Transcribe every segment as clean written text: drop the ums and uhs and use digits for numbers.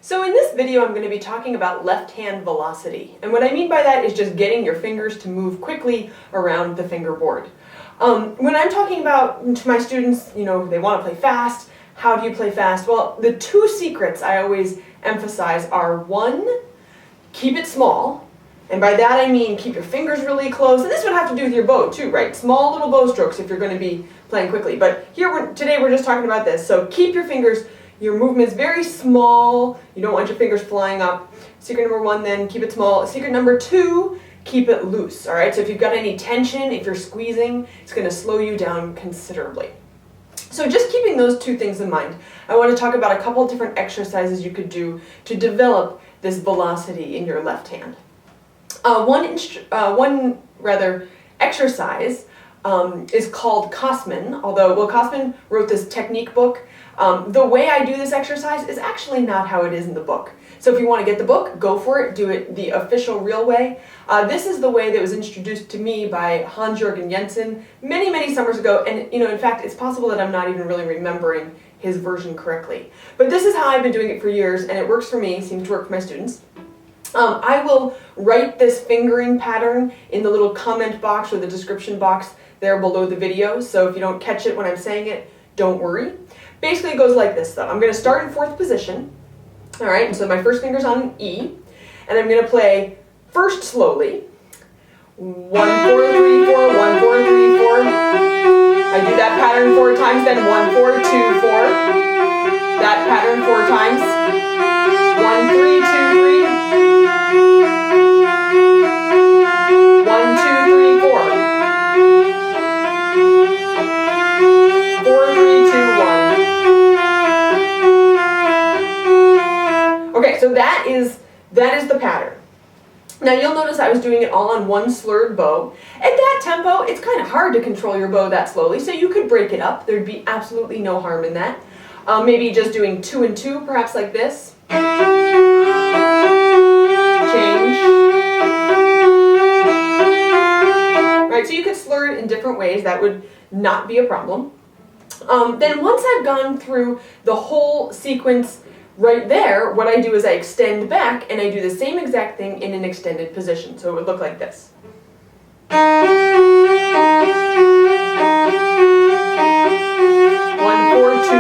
So in this video I'm going to be talking about left hand velocity, and what I mean by that is just getting your fingers to move quickly around the fingerboard. When I'm talking about to my students, they want to play fast. How do you play fast? Well, the two secrets I always emphasize are: one, keep it small, and by that I mean keep your fingers really close, and this would have to do with your bow too, right? Small little bow strokes if you're going to be playing quickly, but today we're just talking about this. So keep your fingers, your movement's very small. You don't want your fingers flying up. Secret number one, then, keep it small. Secret number two, keep it loose, all right? So if you've got any tension, if you're squeezing, it's going to slow you down considerably. So just keeping those two things in mind, I want to talk about a couple different exercises you could do to develop this velocity in your left hand. One exercise is called Cossman, although, Cossman wrote this technique book. The way I do this exercise is actually not how it is in the book. So if you want to get the book, go for it, do it the official real way. This is the way that was introduced to me by Hans-Jürgen Jensen many, many summers ago, and in fact, it's possible that I'm not even really remembering his version correctly. But this is how I've been doing it for years, and it works for me, seems to work for my students. I will write this fingering pattern in the little comment box or the description box there below the video, so if you don't catch it when I'm saying it, don't worry. Basically it goes like this though. I'm going to start in fourth position, alright, and so my first finger's on an E, and I'm going to play first slowly, 1, 4, 3, 4, 1, 4, 3, 4. I do that pattern 4 times, then 1, 4, 2, 4. That pattern 4 times. 1, 3, 2, 3. 1, 2, 3, 4. 4, 3, 2, 1. Okay, so that is the pattern. Now you'll notice I was doing it all on one slurred bow. At that tempo, it's kind of hard to control your bow that slowly, so you could break it up. There'd be absolutely no harm in that. Maybe just doing 2 and 2, perhaps like this. Change. Right, so you could slur it in different ways. That would not be a problem. Then once I've gone through the whole sequence right there, what I do is I extend back and I do the same exact thing in an extended position. So it would look like this. 1, 4, 2, 4.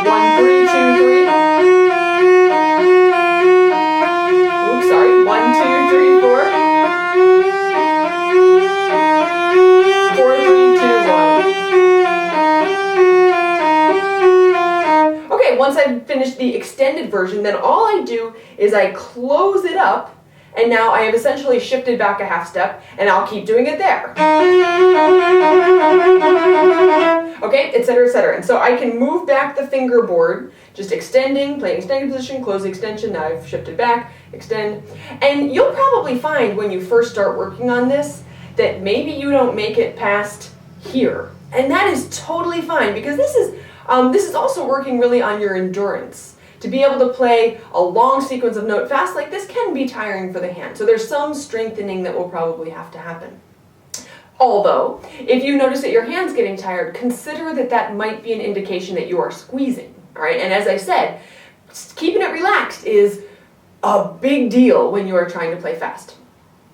1, 3, 2, 3. Oops, sorry. 1, 2, 3, 4. 4, 3, 2, 1. Okay, once I've finished the extended version, then all I do is I close it up, and now I have essentially shifted back a half step, and I'll keep doing it there. Okay, etc., etc. And so I can move back the fingerboard, just extending, playing extended position, close the extension, now I've shifted back, extend. And you'll probably find when you first start working on this that maybe you don't make it past here. And that is totally fine, because this is also working really on your endurance. To be able to play a long sequence of note fast like this can be tiring for the hand. So there's some strengthening that will probably have to happen. Although, if you notice that your hand's getting tired, consider that that might be an indication that you are squeezing. All right, and as I said, keeping it relaxed is a big deal when you are trying to play fast.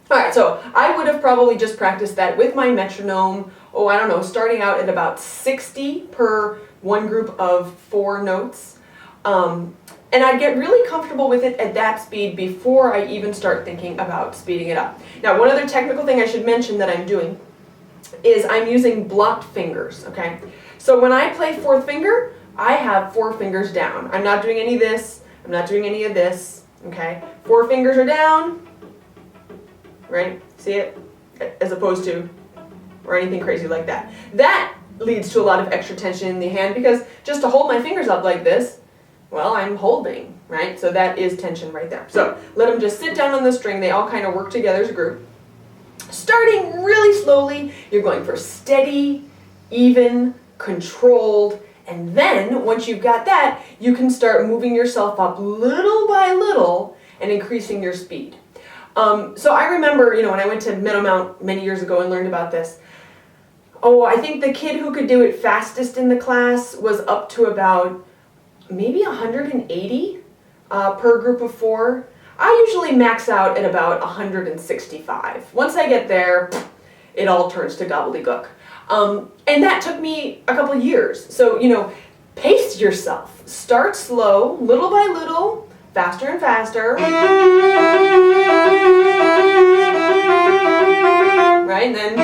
All right, so I would have probably just practiced that with my metronome, I don't know, starting out at about 60 per one group of 4 notes. And I get really comfortable with it at that speed before I even start thinking about speeding it up. Now, one other technical thing I should mention that I'm doing is I'm using blocked fingers, okay? So when I play fourth finger, I have 4 fingers down. I'm not doing any of this, I'm not doing any of this, okay? 4 fingers are down, right? See it? As opposed to, or anything crazy like that. That leads to a lot of extra tension in the hand, because just to hold my fingers up like this, well, I'm holding, right? So that is tension right there. So let them just sit down on the string. They all kind of work together as a group. Starting really slowly, you're going for steady, even, controlled, and then once you've got that, you can start moving yourself up little by little and increasing your speed. So I remember, when I went to Meadowmount many years ago and learned about this, Oh, I think the kid who could do it fastest in the class was up to about maybe 180 per group of 4. I usually max out at about 165. Once I get there, it all turns to gobbledygook. And that took me a couple years. So, you know, pace yourself. Start slow, little by little, faster and faster. Right, and then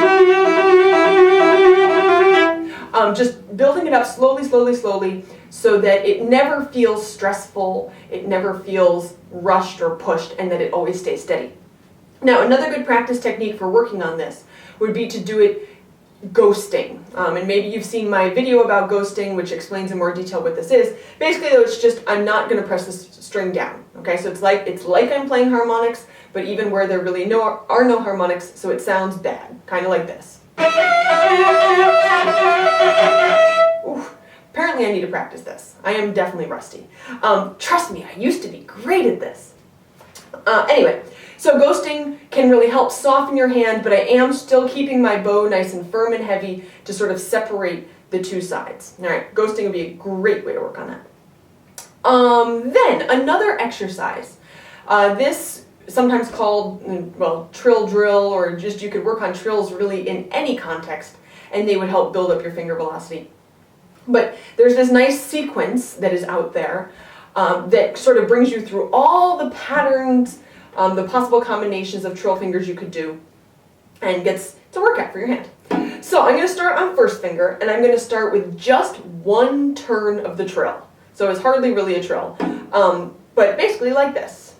just building it up slowly, slowly, slowly, so that it never feels stressful, it never feels rushed or pushed, and that it always stays steady. Now, another good practice technique for working on this would be to do it ghosting. And maybe you've seen my video about ghosting, which explains in more detail what this is. Basically, though, it's just I'm not going to press the string down. Okay, so it's like I'm playing harmonics, but even where there really are no harmonics, so it sounds bad, kind of like this. Ooh, apparently I need to practice this. I am definitely rusty. Trust me, I used to be great at this. Anyway, so ghosting can really help soften your hand, but I am still keeping my bow nice and firm and heavy to sort of separate the two sides. All right, ghosting would be a great way to work on that. Then another exercise. This sometimes called, well, trill drill, or just you could work on trills really in any context, and they would help build up your finger velocity. But there's this nice sequence that is out there that sort of brings you through all the patterns, the possible combinations of trill fingers you could do, and gets to work out for your hand. So I'm going to start on first finger, and I'm going to start with just one turn of the trill. So it's hardly really a trill, but basically like this.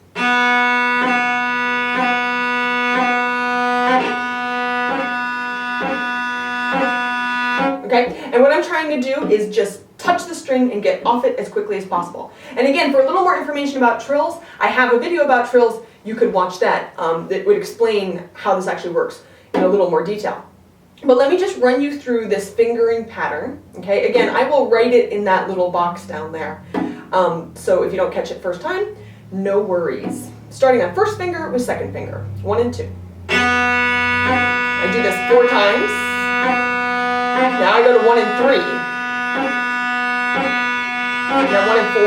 Okay, and what I'm trying to do is just touch the string and get off it as quickly as possible. And again, for a little more information about trills, I have a video about trills. You could watch that. That would explain how this actually works in a little more detail. But let me just run you through this fingering pattern. Okay, again, I will write it in that little box down there. So if you don't catch it first time, no worries. Starting on first finger with second finger, 1 and 2. I do this 4 times. Now I go to 1 and 3. Now 1 and 4.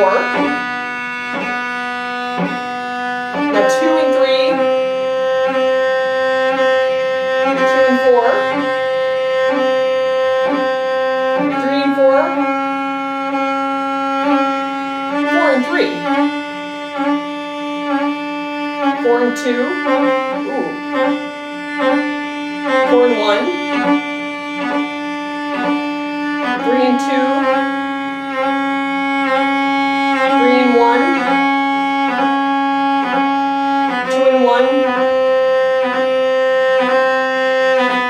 Now 2 and 3. 2 and 4. 3 and 4. 4 and 3. 4 and 2. Ooh. 4 and 1. 3 and 2. 3 and 1. 2 and 1.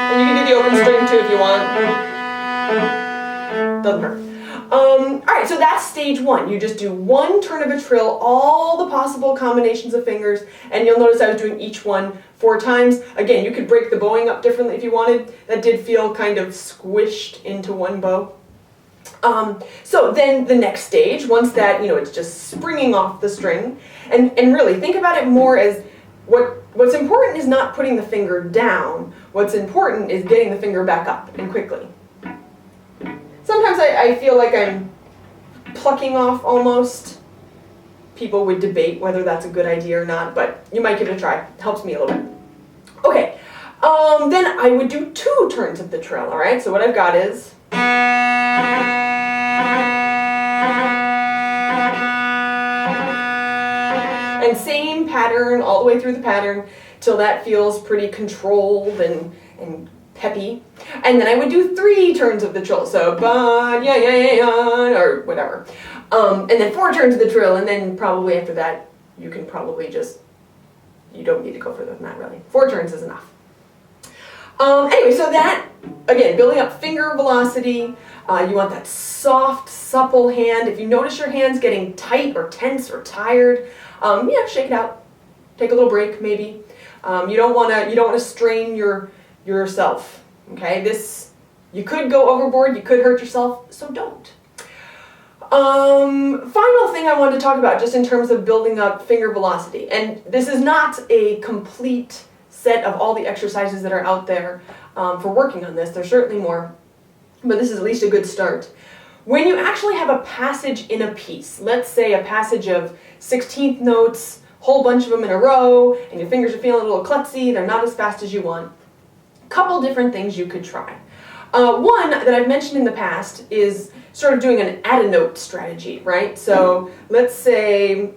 And you can do the open string too if you want. Doesn't hurt. Alright, so that's stage 1. You just do one turn of a trill, all the possible combinations of fingers, and you'll notice I was doing each one 4 times. Again, you could break the bowing up differently if you wanted. That did feel kind of squished into one bow. So then the next stage, once that, it's just springing off the string, and really think about it more as what's important is not putting the finger down. What's important is getting the finger back up and quickly. Sometimes I feel like I'm plucking off almost. People would debate whether that's a good idea or not, but you might give it a try. It helps me a little bit. Okay, then I would do 2 turns of the trill, all right? So what I've got is... And same pattern all the way through the pattern till that feels pretty controlled and peppy. And then I would do 3 turns of the trill, so ba ya ya ya ya, or whatever. And then 4 turns of the trill, and then probably after that you can probably just, you don't need to go further than that really. 4 turns is enough. Anyway, so that, again, building up finger velocity. You want that soft, supple hand. If you notice your hand's getting tight or tense or tired, shake it out. Take a little break, maybe. You don't want to strain yourself. Okay, you could go overboard. You could hurt yourself. So don't. Final thing I wanted to talk about, just in terms of building up finger velocity, and this is not a complete set of all the exercises that are out there for working on this. There's certainly more, but this is at least a good start. When you actually have a passage in a piece, let's say a passage of 16th notes, whole bunch of them in a row, and your fingers are feeling a little klutzy, they're not as fast as you want, a couple different things you could try. One that I've mentioned in the past is sort of doing an add a note strategy, right? So let's say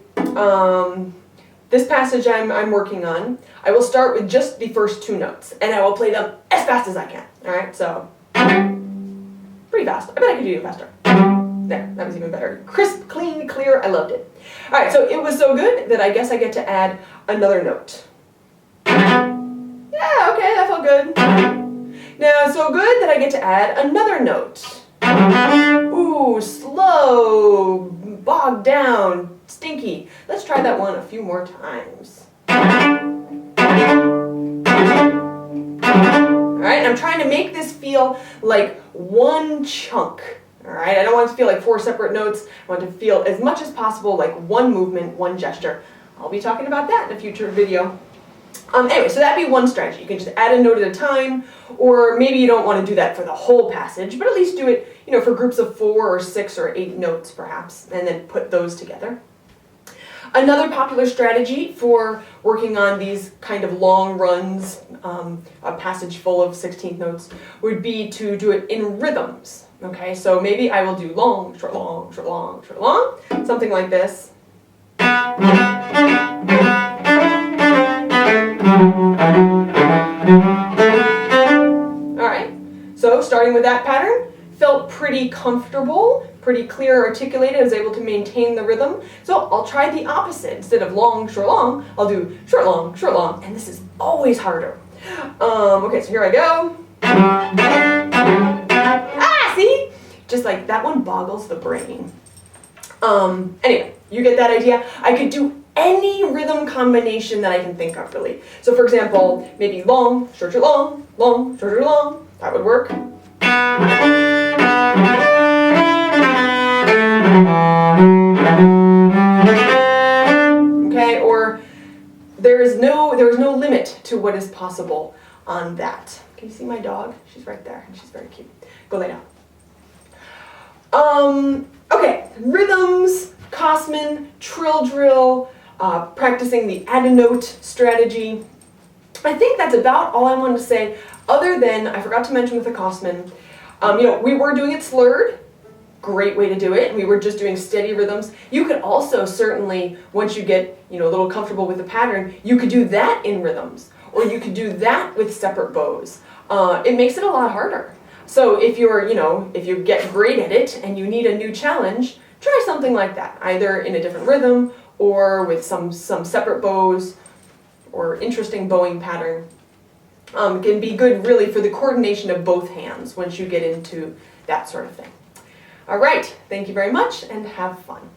this passage I'm working on, I will start with just the first 2 notes, and I will play them as fast as I can, all right? So, pretty fast. I bet I could do it faster. There, that was even better. Crisp, clean, clear, I loved it. All right, so it was so good that I guess I get to add another note. Yeah, okay, that felt good. Now, so good that I get to add another note. Ooh, slow, bogged down, stinky. Let's try that one a few more times. Alright, and I'm trying to make this feel like one chunk. Alright, I don't want it to feel like 4 separate notes. I want it to feel as much as possible like one movement, one gesture. I'll be talking about that in a future video. Anyway, so that'd be one strategy. You can just add a note at a time, or maybe you don't want to do that for the whole passage, but at least do it, you know, for groups of 4 or 6 or 8 notes perhaps, and then put those together. Another popular strategy for working on these kind of long runs, a passage full of 16th notes, would be to do it in rhythms. Okay, so maybe I will do long, short, long, short, long, short, long, something like this. Alright, so starting with that pattern, felt pretty comfortable, pretty clear, articulated, I was able to maintain the rhythm. So I'll try the opposite. Instead of long, long, I'll do short, long, and this is always harder. Okay, so here I go. Ah, see? Just like that one boggles the brain. Anyway, you get that idea. I could do any rhythm combination that I can think of, really. So for example, maybe long, short, long, long, short, long, that would work. Okay, or there is no limit to what is possible on that. Can you see my dog? She's right there, and she's very cute. Go lay down. Okay, rhythms, Cossman, Trill drill, practicing the add a note strategy. I think that's about all I wanted to say, other than I forgot to mention with the Cossman, you know, we were doing it slurred. Great way to do it. We were just doing steady rhythms. You could also certainly, once you get, you know, a little comfortable with the pattern, you could do that in rhythms, or you could do that with separate bows. It makes it a lot harder. So if you're, you know, if you get great at it and you need a new challenge, try something like that, either in a different rhythm or with some separate bows or interesting bowing pattern. Can be good really for the coordination of both hands once you get into that sort of thing. All right, thank you very much and have fun.